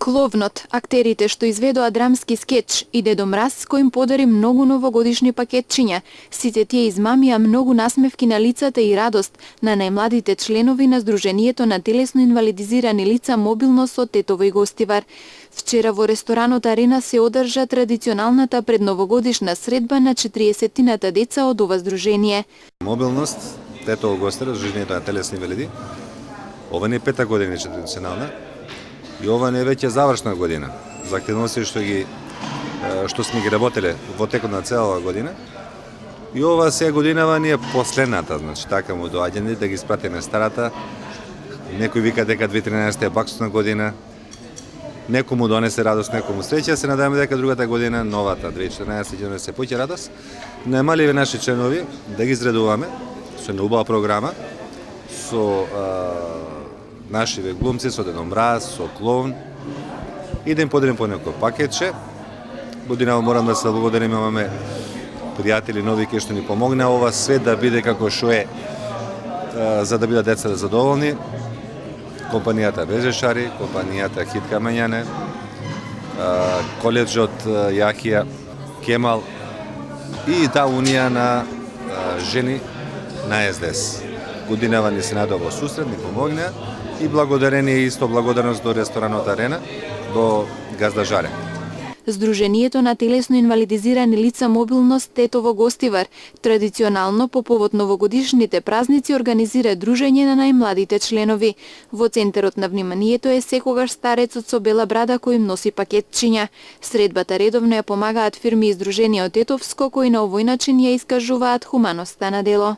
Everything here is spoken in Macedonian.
Кловнот, актерите што изведоа драмски скеч и Дедо Мраз кој им подари многу новогодишни пакетчиња. Сите тие измамија многу насмевки на лицата и радост на најмладите членови на Сдруженијето на телесно инвалидизирани лица мобилно со Тетово и Гостивар. Вчера во ресторанот Арена се одржа традиционалната предновогодишна средба на 40-тината деца од ова здружение. Мобилност, Тетово Гостивар, Сдруженијето на телесни инвалиди. Ова не е пета година традиционална. И ова не е веќе завршна година за активности што сме ги работеле во текот на целава година. И ова сега годинава ни е последната, значи така му доаѓање да ги испратиме старата. Некој вика дека 2013 е баксусна година. Некому донесе радост, некому среќа. Се надеваме дека другата година, новата 2014 ќе донесе повеќе радост. Најмаливе наши членови да ги изредуваме со една убава програма со нашиве глумци, со Дедо Мраз, со Клоун и да им подарим по некој пакетче. Годинава морам да се благодарим, имаме пријатели нови кои што ни помогна ова свет да биде како што е, за да бидат децата задоволни. Компанијата Безешари, компанијата Хит Камењане, коледжот Јахија Кемал и таа унија на жени на СДС. Годинава ни се најдоа во сусрет, ни помогна и благодарение исто благодарност до ресторанот Арена, до газда Жаре. Сдруженијето на телесно инвалидизирани лица мобилност Тетово Гостивар традиционално по повод новогодишните празници организира дружење на најмладите членови. Во центарот на вниманието е секогаш старецот со бела брада кој им носи пакетчиња. Средбата редовно ја помагаат фирми и здруженија од Тетовско кои на овој начин ја искажуваат хуманоста на дело.